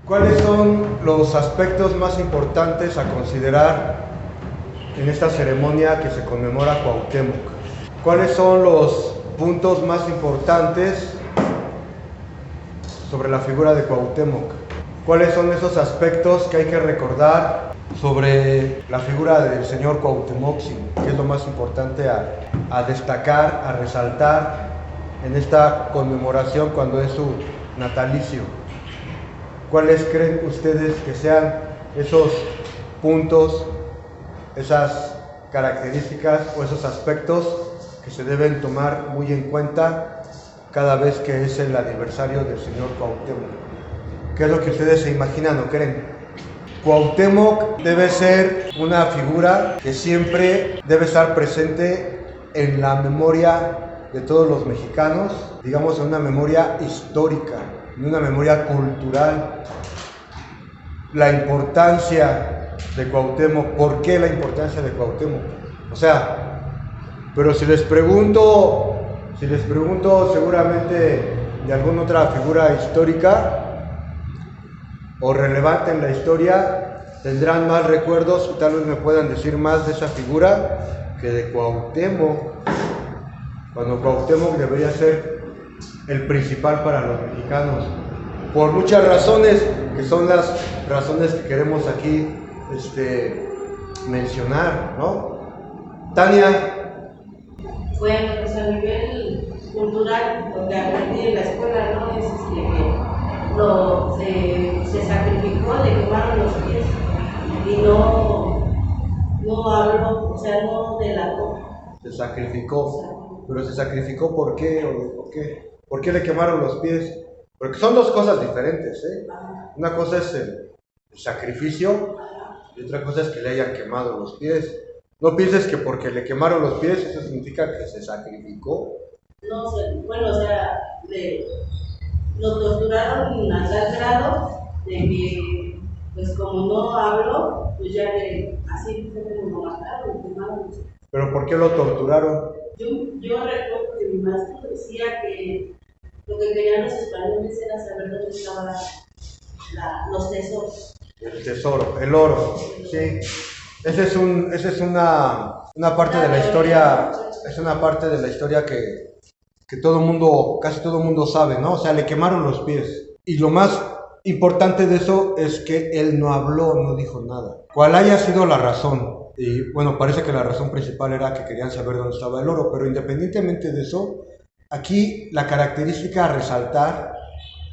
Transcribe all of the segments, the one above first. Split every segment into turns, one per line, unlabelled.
¿Cuáles son los aspectos más importantes a considerar en esta ceremonia que se conmemora Cuauhtémoc? ¿Cuáles son los puntos más importantes sobre la figura de Cuauhtémoc? ¿Cuáles son esos aspectos que hay que recordar sobre la figura del señor Cuauhtémoc? ¿Qué es lo más importante a destacar, a resaltar en esta conmemoración cuando es su natalicio? ¿Cuáles creen ustedes que sean esos puntos, esas características o esos aspectos que se deben tomar muy en cuenta cada vez que es el aniversario del señor Cuauhtémoc? ¿Qué es lo que ustedes se imaginan o creen? Cuauhtémoc debe ser una figura que siempre debe estar presente en la memoria de todos los mexicanos, digamos en una memoria histórica, en una memoria cultural. La importancia de Cuauhtémoc, ¿por qué la importancia de Cuauhtémoc? O sea, pero si les pregunto seguramente de alguna otra figura histórica o relevante en la historia, tendrán más recuerdos y tal vez me puedan decir más de esa figura que de Cuauhtémoc, cuando Cuauhtémoc debería ser el principal para los mexicanos, por muchas razones, que son las razones que queremos aquí mencionar, ¿no? Tania.
Bueno, pues a nivel cultural, lo que aprendí en la escuela, ¿no? Es que se sacrificó, le quemaron los pies y no habló, o sea, no delató.
Se sacrificó, pero se sacrificó ¿por qué? ¿Por qué? ¿Por qué le quemaron los pies? Porque son dos cosas diferentes, ¿eh? Una cosa es el sacrificio y otra cosa es que le hayan quemado los pies. No pienses que porque le quemaron los pies eso significa que se sacrificó.
No, bueno, o sea, lo torturaron a tal grado de que, pues como no habló, pues ya así fue como lo mataron, lo quemaron.
¿Pero por qué lo torturaron?
Yo recuerdo que mi maestro decía que lo que querían los españoles era saber dónde estaban los tesoros.
El tesoro, el oro, sí. Esa es una parte de la historia, es una parte de la historia que todo mundo, casi todo el mundo sabe, ¿no? O sea, le quemaron los pies. Y lo más importante de eso es que él no habló, no dijo nada. ¿Cuál haya sido la razón? Y bueno, parece que la razón principal era que querían saber dónde estaba el oro, pero independientemente de eso, aquí la característica a resaltar,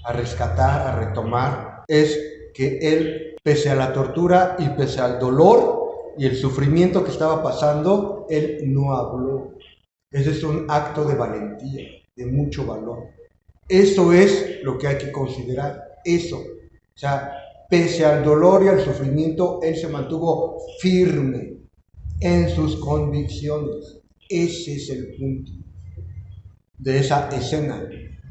a rescatar, a retomar, es que él, pese a la tortura y pese al dolor y el sufrimiento que estaba pasando, él no habló. Ese es un acto de valentía, de mucho valor. Eso es lo que hay que considerar, eso. O sea, pese al dolor y al sufrimiento, él se mantuvo firme en sus convicciones. Ese es el punto de esa escena.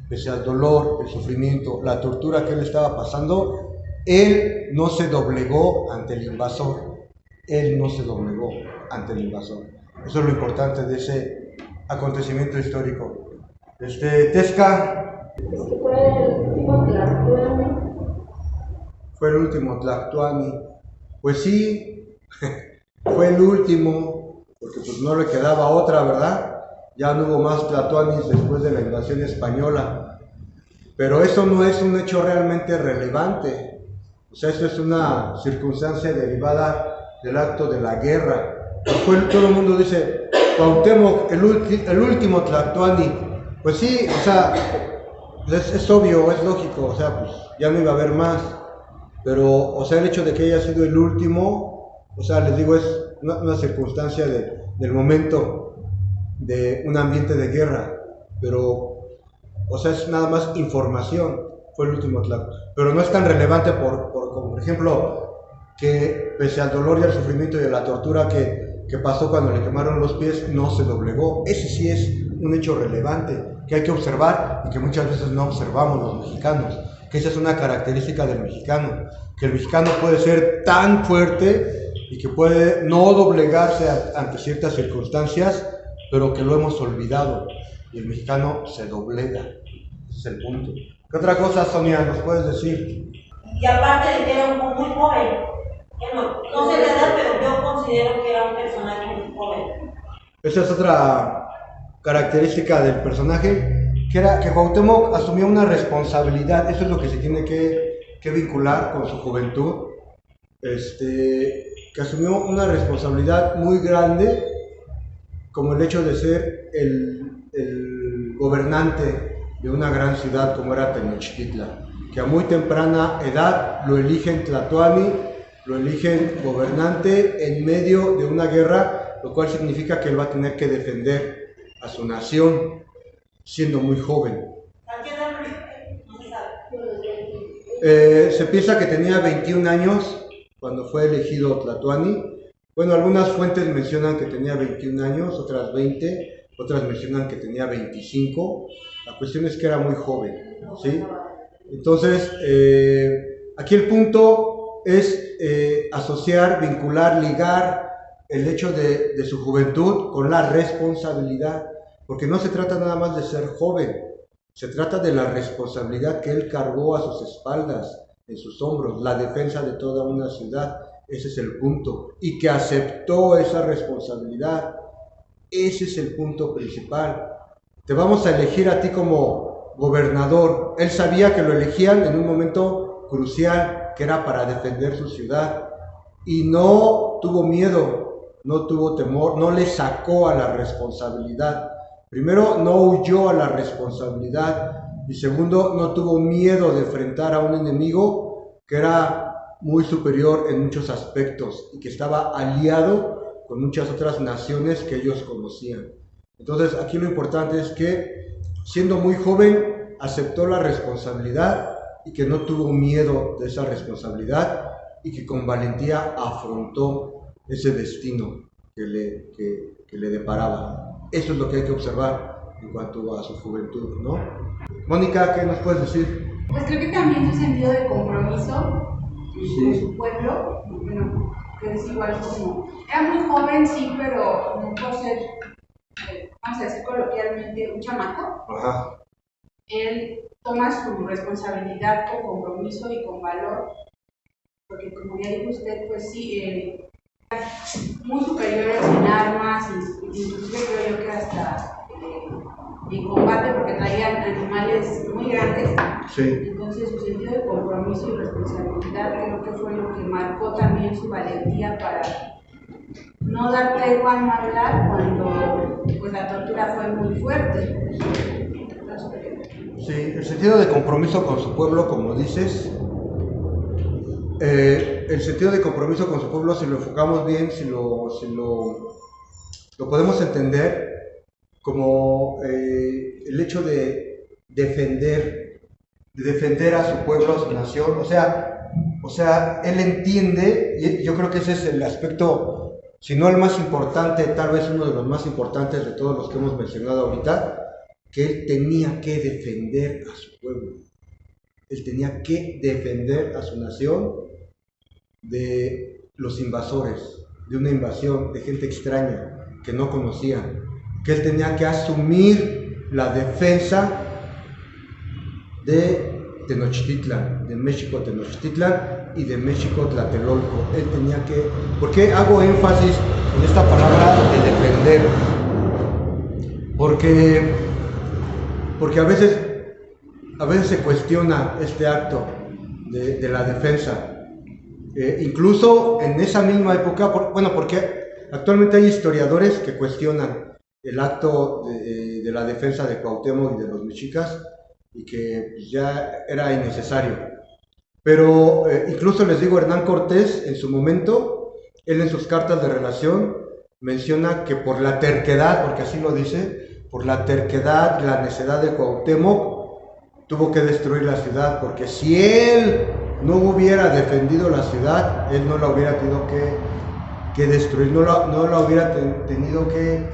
Pese al dolor, el sufrimiento, la tortura que él estaba pasando, él no se doblegó ante el invasor. Él no se doblegó ante el invasor. Eso es lo importante de ese acontecimiento histórico. Tesca.
Es que fue el último Tlactuani.
Fue el último Tlactuani. Pues sí, fue el último, porque pues no le quedaba otra, ¿verdad? Ya no hubo más Tlatoanis después de la invasión española. Pero eso no es un hecho realmente relevante. O sea, eso es una circunstancia derivada del acto de la guerra. Todo el mundo dice, Cuauhtémoc, el último Tlatoani. Pues sí, o sea, es obvio, es lógico, o sea, pues ya no iba a haber más. Pero, o sea, el hecho de que haya sido el último, o sea, les digo, es una circunstancia del momento, de un ambiente de guerra. Pero, o sea, es nada más información, fue el último Tlatoani. Pero no es tan relevante como, por ejemplo, que pese al dolor y al sufrimiento y a la tortura que pasó cuando le quemaron los pies, no se doblegó. Ese sí es un hecho relevante que hay que observar y que muchas veces no observamos los mexicanos, que esa es una característica del mexicano, que el mexicano puede ser tan fuerte y que puede no doblegarse ante ciertas circunstancias, pero que lo hemos olvidado y el mexicano se doblega. Ese es el punto. ¿Qué otra cosa, Sonia, nos puedes decir?
Y aparte de que era muy joven. No sé la edad, pero yo considero que era un personaje muy joven.
Esa es otra característica del personaje, que era que Cuauhtémoc asumió una responsabilidad. Eso es lo que se tiene que vincular con su juventud, que asumió una responsabilidad muy grande, como el hecho de ser el gobernante de una gran ciudad como era Tenochtitlan, que a muy temprana edad lo eligen Tlatoani, lo eligen gobernante en medio de una guerra, lo cual significa que él va a tener que defender a su nación siendo muy joven.
¿A qué edad no se sabe?
Se piensa que tenía 21 años cuando fue elegido Tlatoani. Bueno, algunas fuentes mencionan que tenía 21 años, otras 20, otras mencionan que tenía 25. La cuestión es que era muy joven, ¿sí? Entonces, aquí el punto es asociar, vincular, ligar el hecho de su juventud con la responsabilidad, porque no se trata nada más de ser joven, se trata de la responsabilidad que él cargó a sus espaldas, en sus hombros, la defensa de toda una ciudad. Ese es el punto, y que aceptó esa responsabilidad. Ese es el punto principal. Te vamos a elegir a ti como gobernador. Él sabía que lo elegían en un momento crucial, que era para defender su ciudad, y no tuvo miedo, no tuvo temor, no le sacó a la responsabilidad. Primero, no huyó a la responsabilidad, y segundo, no tuvo miedo de enfrentar a un enemigo que era muy superior en muchos aspectos y que estaba aliado con muchas otras naciones que ellos conocían. Entonces, aquí lo importante es que, siendo muy joven, aceptó la responsabilidad y que no tuvo miedo de esa responsabilidad y que con valentía afrontó ese destino que le deparaba. Eso es lo que hay que observar en cuanto a su juventud, ¿no? Mónica, ¿qué nos puedes decir?
Pues creo que también su sentido de compromiso
Sí.
con su pueblo, bueno, que es igual como, era muy joven, sí, pero no por ser, vamos a decir coloquialmente, un chamaco.
Ajá.
Él toma su responsabilidad con compromiso y con valor, porque como ya dijo usted, pues sí, muy superiores en armas, inclusive creo yo que hasta en combate, porque traían animales muy grandes.
Sí.
Entonces su sentido de compromiso y responsabilidad creo que fue lo que marcó también su valentía para no dar tregua a no hablar cuando pues, la tortura fue muy fuerte.
Sí, el sentido de compromiso con su pueblo, como dices, el sentido de compromiso con su pueblo, si lo enfocamos bien, si lo podemos entender como el hecho de defender a su pueblo, a su nación. O sea, él entiende, y yo creo que ese es el aspecto, si no el más importante, tal vez uno de los más importantes de todos los que hemos mencionado ahorita, que él tenía que defender a su pueblo. Él tenía que defender a su nación de los invasores, de una invasión de gente extraña que no conocía, que él tenía que asumir la defensa de Tenochtitlan, de México Tenochtitlan y de México Tlatelolco. Él tenía que... ¿Por qué hago énfasis en esta palabra de defender? Porque a veces se cuestiona este acto de la defensa. Incluso en esa misma época, porque actualmente hay historiadores que cuestionan el acto de la defensa de Cuauhtémoc y de los mexicas, y que pues, ya era innecesario. Pero incluso les digo, Hernán Cortés en su momento, él en sus cartas de relación menciona que por la terquedad, porque así lo dice, por la terquedad, la necedad de Cuauhtémoc, tuvo que destruir la ciudad, porque si él no hubiera defendido la ciudad, él no la hubiera tenido que destruir, no la hubiera tenido que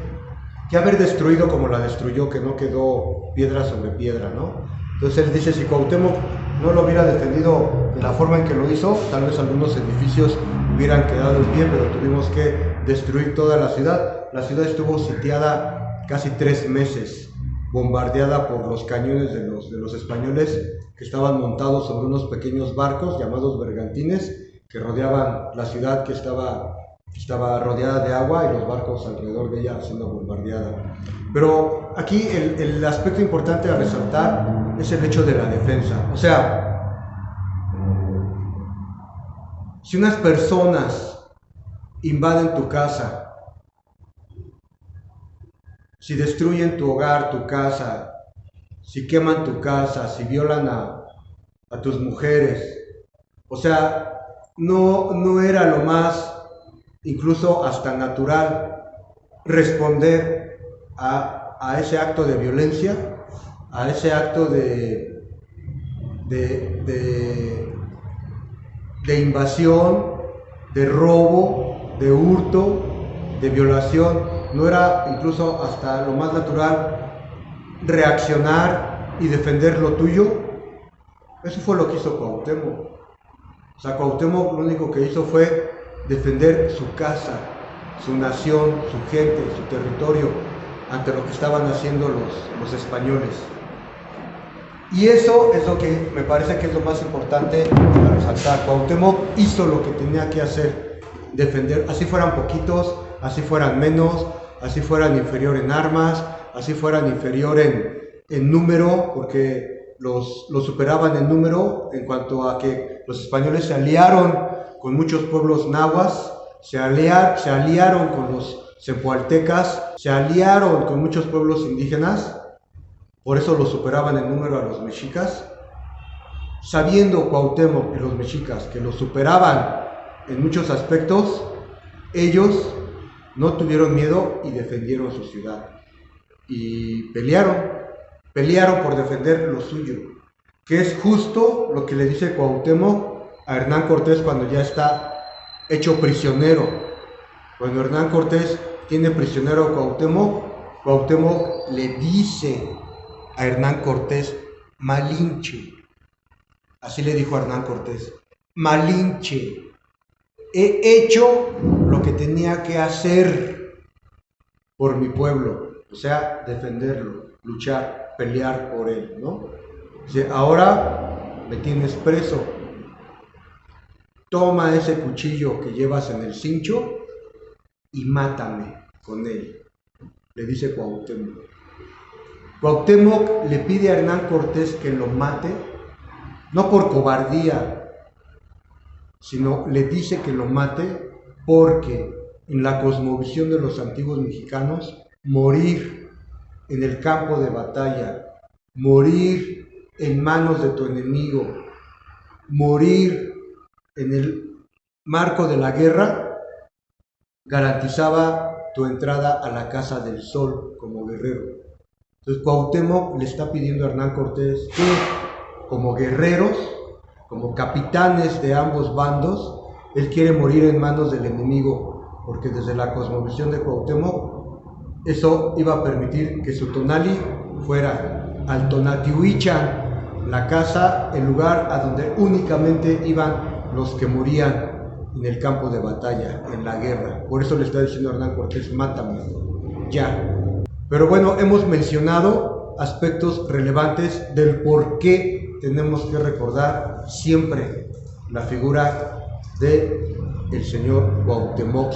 haber destruido como la destruyó, que no quedó piedra sobre piedra, ¿no? Entonces él dice, si Cuauhtémoc no lo hubiera defendido de la forma en que lo hizo, tal vez algunos edificios hubieran quedado en pie, pero tuvimos que destruir toda la ciudad. La ciudad estuvo sitiada casi 3 meses bombardeada por los cañones de los españoles, que estaban montados sobre unos pequeños barcos llamados bergantines que rodeaban la ciudad, que estaba rodeada de agua, y los barcos alrededor de ella siendo bombardeada. Pero aquí el aspecto importante a resaltar es el hecho de la defensa. O sea, si unas personas invaden tu casa, si destruyen tu hogar, tu casa, si queman tu casa, si violan a tus mujeres, o sea, no era lo más, incluso hasta natural, responder a ese acto de violencia, a ese acto de invasión, de robo, de hurto, de violación. No era incluso hasta lo más natural reaccionar y defender lo tuyo. Eso fue lo que hizo Cuauhtémoc. O sea, Cuauhtémoc lo único que hizo fue defender su casa, su nación, su gente, su territorio, ante lo que estaban haciendo los españoles. Y eso es lo que me parece que es lo más importante a resaltar. Cuauhtémoc hizo lo que tenía que hacer, defender, así fueran poquitos, así fueran menos, así fueran inferior en armas, así fueran inferior en número, porque los superaban en número, en cuanto a que los españoles se aliaron con muchos pueblos nahuas, se aliaron con los cepualtecas, se aliaron con muchos pueblos indígenas. Por eso los superaban en número a los mexicas. Sabiendo Cuauhtémoc y los mexicas que los superaban en muchos aspectos, ellos no tuvieron miedo y defendieron su ciudad. Y pelearon por defender lo suyo, que es justo lo que le dice Cuauhtémoc a Hernán Cortés cuando ya está hecho prisionero. Cuando Hernán Cortés tiene prisionero a Cuauhtémoc, Cuauhtémoc le dice a Hernán Cortés: Malinche. Así le dijo a Hernán Cortés: Malinche, he hecho lo que tenía que hacer por mi pueblo, o sea, defenderlo, luchar, pelear por él, ¿no? Dice: ahora me tienes preso, toma ese cuchillo que llevas en el cincho y mátame con él, le dice Cuauhtémoc. Cuauhtémoc le pide a Hernán Cortés que lo mate, no por cobardía, sino le dice que lo mate porque en la cosmovisión de los antiguos mexicanos, morir en el campo de batalla, morir en manos de tu enemigo, morir en el marco de la guerra, garantizaba tu entrada a la casa del sol como guerrero. Entonces Cuauhtémoc le está pidiendo a Hernán Cortés que, como guerreros, como capitanes de ambos bandos, él quiere morir en manos del enemigo, porque desde la cosmovisión de Cuauhtémoc, eso iba a permitir que su tonali fuera al Tonatiuhichan, la casa, el lugar a donde únicamente iban los que morían en el campo de batalla, en la guerra. Por eso le está diciendo a Hernán Cortés: mátame, ya. Pero bueno, hemos mencionado aspectos relevantes del por qué tenemos que recordar siempre la figura de el señor Cuauhtémoc.